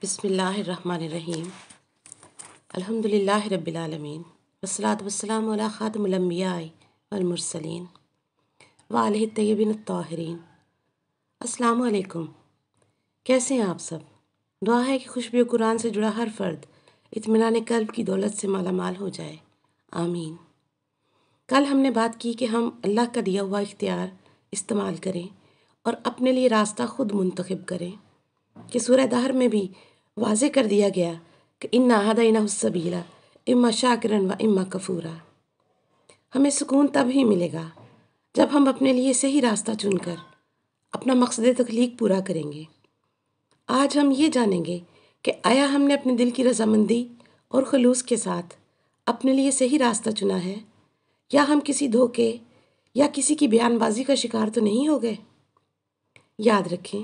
بسم اللہ الرحمن الرحیم الحمدللہ رب العالمین والصلاة والسلام علی خاتم الانبیاء والمرسلین وآلہ الطیبین الطاہرین۔ السلام علیکم، کیسے ہیں آپ سب؟ دعا ہے کہ خوشبو قرآن سے جڑا ہر فرد اطمینان قلب کی دولت سے مالا مال ہو جائے، آمین۔ کل ہم نے بات کی کہ ہم اللہ کا دیا ہوا اختیار استعمال کریں اور اپنے لیے راستہ خود منتخب کریں، کہ سورہ دہر میں بھی واضح کر دیا گیا کہ انا ہدیناہ السبیل اما شاکرا و اما کفورا۔ ہمیں سکون تب ہی ملے گا جب ہم اپنے لیے صحیح راستہ چن کر اپنا مقصد تخلیق پورا کریں گے۔ آج ہم یہ جانیں گے کہ آیا ہم نے اپنے دل کی رضامندی اور خلوص کے ساتھ اپنے لیے صحیح راستہ چنا ہے، یا ہم کسی دھوکے یا کسی کی بیان بازی کا شکار تو نہیں ہو گئے؟ یاد رکھیں،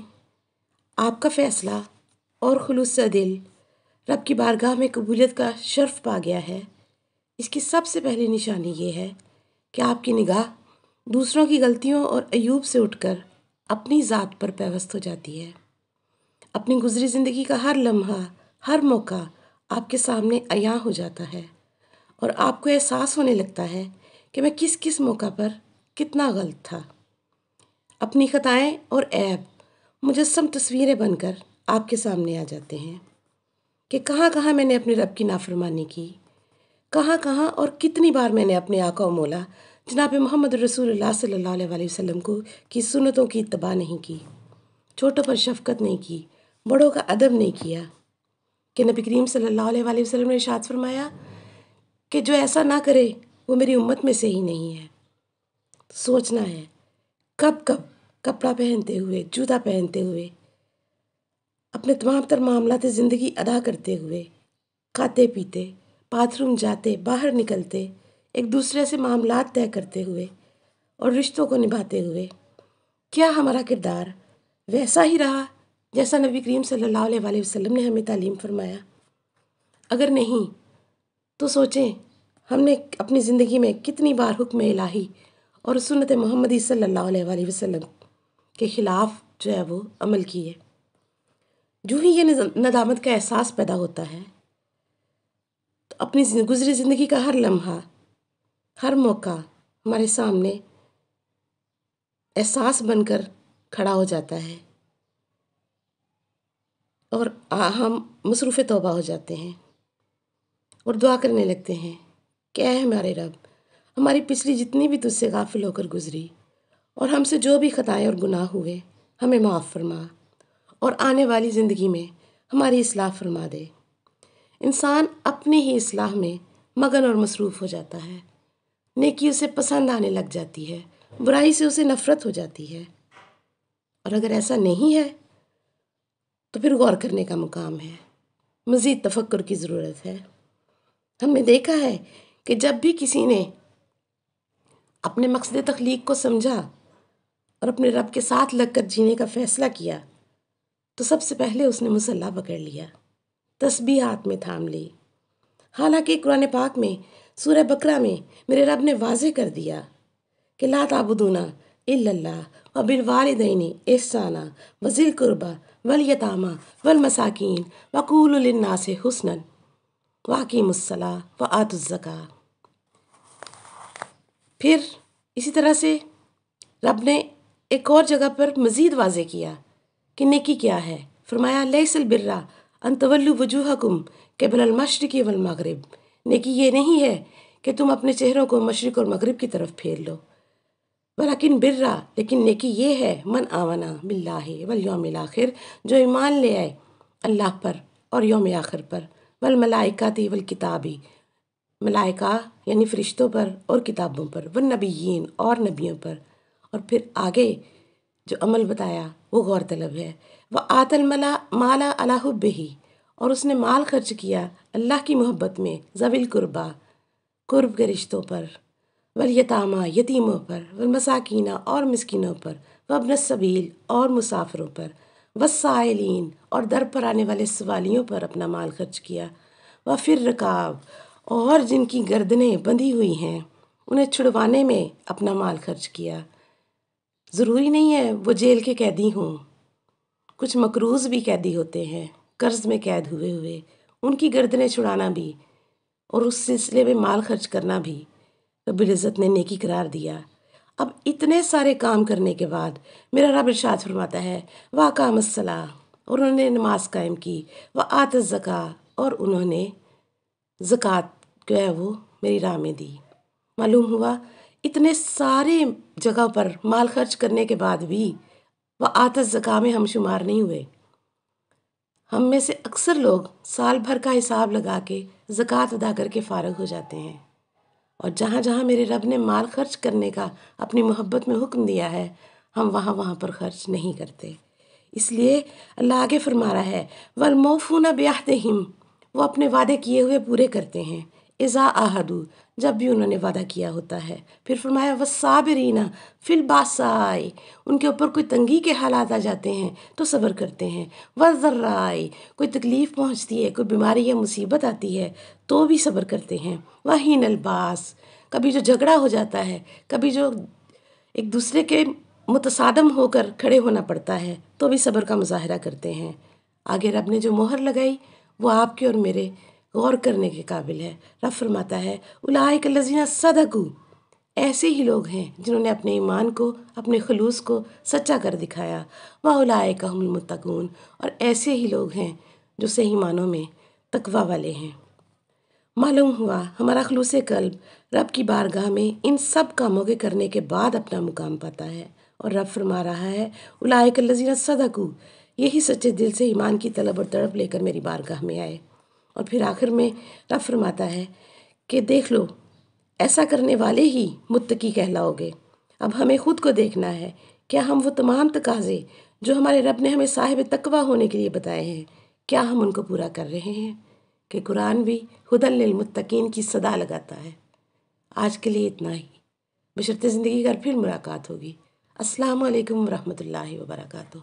آپ کا فیصلہ اور خلوص سے دل رب کی بارگاہ میں قبولیت کا شرف پا گیا ہے۔ اس کی سب سے پہلی نشانی یہ ہے کہ آپ کی نگاہ دوسروں کی غلطیوں اور عیوب سے اٹھ کر اپنی ذات پر پیوست ہو جاتی ہے۔ اپنی گزری زندگی کا ہر لمحہ، ہر موقع آپ کے سامنے عیاں ہو جاتا ہے، اور آپ کو احساس ہونے لگتا ہے کہ میں کس کس موقع پر کتنا غلط تھا۔ اپنی خطائیں اور عیب مجسم تصویریں بن کر آپ کے سامنے آ جاتے ہیں کہ کہاں کہاں میں نے اپنے رب کی نافرمانی کی، کہاں کہاں اور کتنی بار میں نے اپنے آقا و مولا جناب محمد رسول اللہ صلی اللہ علیہ وسلم کی سنتوں کی اتباع نہیں کی، چھوٹوں پر شفقت نہیں کی، بڑوں کا ادب نہیں کیا، کہ نبی کریم صلی اللہ علیہ وسلم نے ارشاد فرمایا کہ جو ایسا نہ کرے وہ میری امت میں سے ہی نہیں ہے۔ سوچنا ہے کب کب کپڑا پہنتے ہوئے، جوتا پہنتے ہوئے، اپنے تمام تر معاملات زندگی ادا کرتے ہوئے، کھاتے پیتے، باتھ روم جاتے، باہر نکلتے، ایک دوسرے سے معاملات طے کرتے ہوئے اور رشتوں کو نبھاتے ہوئے، کیا ہمارا کردار ویسا ہی رہا جیسا نبی کریم صلی اللہ علیہ وسلم نے ہمیں تعلیم فرمایا؟ اگر نہیں تو سوچیں ہم نے اپنی زندگی میں کتنی بار حکم الہی اور سنت محمدی صلی اللہ علیہ وسلم کے خلاف جو ہے وہ عمل کیے۔ جو ہی یہ ندامت کا احساس پیدا ہوتا ہے تو اپنی گزری زندگی کا ہر لمحہ، ہر موقع ہمارے سامنے احساس بن کر کھڑا ہو جاتا ہے، اور ہم مصروف توبہ ہو جاتے ہیں اور دعا کرنے لگتے ہیں کہ اے ہمارے رب، ہماری پچھلی جتنی بھی تجھ سے غافل ہو کر گزری اور ہم سے جو بھی خطائیں اور گناہ ہوئے ہمیں معاف فرما، اور آنے والی زندگی میں ہماری اصلاح فرما دے۔ انسان اپنی ہی اصلاح میں مگن اور مصروف ہو جاتا ہے، نیکی اسے پسند آنے لگ جاتی ہے، برائی سے اسے نفرت ہو جاتی ہے، اور اگر ایسا نہیں ہے تو پھر غور کرنے کا مقام ہے، مزید تفکر کی ضرورت ہے۔ ہم نے دیکھا ہے کہ جب بھی کسی نے اپنے مقصد تخلیق کو سمجھا اور اپنے رب کے ساتھ لگ کر جینے کا فیصلہ کیا تو سب سے پہلے اس نے مصلی پکڑ لیا، تسبیح ہاتھ میں تھام لی۔ حالانکہ قرآن پاک میں سورہ بقرہ میں میرے رب نے واضح کر دیا کہ لا تعبدون الا اللہ وبالوالدین احسانا وذی القربی والیتامی والمساکین وقولوا للناس حسنا واقیموا الصلاۃ وآتوا الزکاۃ۔ پھر اسی طرح سے رب نے ایک اور جگہ پر مزید واضح کیا کہ نیکی کیا ہے، فرمایا لیس البر ان تولوا وجوہکم قبل المشرق والمغرب۔ نیکی یہ نہیں ہے کہ تم اپنے چہروں کو مشرق اور مغرب کی طرف پھیر لو، ولیکن برا، لیکن نیکی یہ ہے من آمنا باللہ والیوم الآخر، جو ایمان لے آئے اللہ پر اور یوم آخر پر، والملائکۃ والکتابی، ملائکہ یعنی فرشتوں پر اور کتابوں پر، والنبیین اور نبیوں پر، اور پھر آگے جو عمل بتایا وہ غور طلب ہے، وآت المال علی حبہ، اور اس نے مال خرچ کیا اللہ کی محبت میں، ذوی القربیٰ قرب کے رشتوں پر، والیتامی یتیموں پر، والمساکین اور مسکینوں پر، وابن السبیل اور مسافروں پر، والسائلین اور در پر آنے والے سوالیوں پر اپنا مال خرچ کیا، وفی الرقاب، اور جن کی گردنیں بندھی ہوئی ہیں انہیں چھڑوانے میں اپنا مال خرچ کیا۔ ضروری نہیں ہے وہ جیل کے قیدی ہوں، کچھ مقروض بھی قیدی ہوتے ہیں، قرض میں قید ہوئے ہوئے، ان کی گردنیں چھڑانا بھی اور اس سلسلے میں مال خرچ کرنا بھی رب العزت نے نیکی قرار دیا۔ اب اتنے سارے کام کرنے کے بعد میرا رب ارشاد فرماتا ہے وَأَقَامَ الصَّلَاةَ، اور انہوں نے نماز قائم کی، وَآتَى الزَّكَاةَ، اور انہوں نے زکوٰۃ جو ہے وہ میری راہ میں دی۔ معلوم ہوا اتنے سارے جگہ پر مال خرچ کرنے کے بعد بھی وَآتَى الزَّكَاةَ میں ہم شمار نہیں ہوئے۔ ہم میں سے اکثر لوگ سال بھر کا حساب لگا کے زکوٰۃ ادا کر کے فارغ ہو جاتے ہیں، اور جہاں جہاں میرے رب نے مال خرچ کرنے کا اپنی محبت میں حکم دیا ہے ہم وہاں وہاں پر خرچ نہیں کرتے۔ اس لیے اللہ آگے فرما رہا ہے وَالْمَوْفُونَ بِعَهْدِهِمْ، وہ اپنے وعدے کیے ہوئے پورے کرتے ہیں، اذا عاہدوا، جب بھی انہوں نے وعدہ کیا ہوتا ہے۔ پھر فرمایا وَالصَّابِرِينَ فِي الْبَأْسَاءِ، ان کے اوپر کوئی تنگی کے حالات آ جاتے ہیں تو صبر کرتے ہیں، وَالضَّرَّاءِ، کوئی تکلیف پہنچتی ہے، کوئی بیماری یا مصیبت آتی ہے تو بھی صبر کرتے ہیں، وَحِینَ الْبَأْسِ، کبھی جو جھگڑا ہو جاتا ہے، کبھی جو ایک دوسرے کے متصادم ہو کر کھڑے ہونا پڑتا ہے تو بھی صبر کا مظاہرہ کرتے ہیں۔ آگے رب نے جو مہر لگائی وہ آپ کے اور میرے غور کرنے کے قابل ہے۔ رب فرماتا ہے اولئک الذین صدقوا، ایسے ہی لوگ ہیں جنہوں نے اپنے ایمان کو، اپنے خلوص کو سچا کر دکھایا، واولئک هم المتقون، اور ایسے ہی لوگ ہیں جو صحیح معنوں میں تقوی والے ہیں۔ معلوم ہوا ہمارا خلوص قلب رب کی بارگاہ میں ان سب کاموں کے کرنے کے بعد اپنا مقام پاتا ہے، اور رب فرما رہا ہے اولئک الذین صدقوا، یہی سچے دل سے ایمان کی طلب اور تڑپ لے کر میری بارگاہ میں آئے۔ اور پھر آخر میں رب فرماتا ہے کہ دیکھ لو ایسا کرنے والے ہی متقی کہلاؤ گے۔ اب ہمیں خود کو دیکھنا ہے، کیا ہم وہ تمام تقاضے جو ہمارے رب نے ہمیں صاحب تقوی ہونے کے لیے بتائے ہیں کیا ہم ان کو پورا کر رہے ہیں؟ کہ قرآن بھی ہدی للمتقین کی صدا لگاتا ہے۔ آج کے لیے اتنا ہی، بشرط زندگی کا پھر ملاقات ہوگی۔ السلام علیکم ورحمۃ اللہ وبرکاتہ۔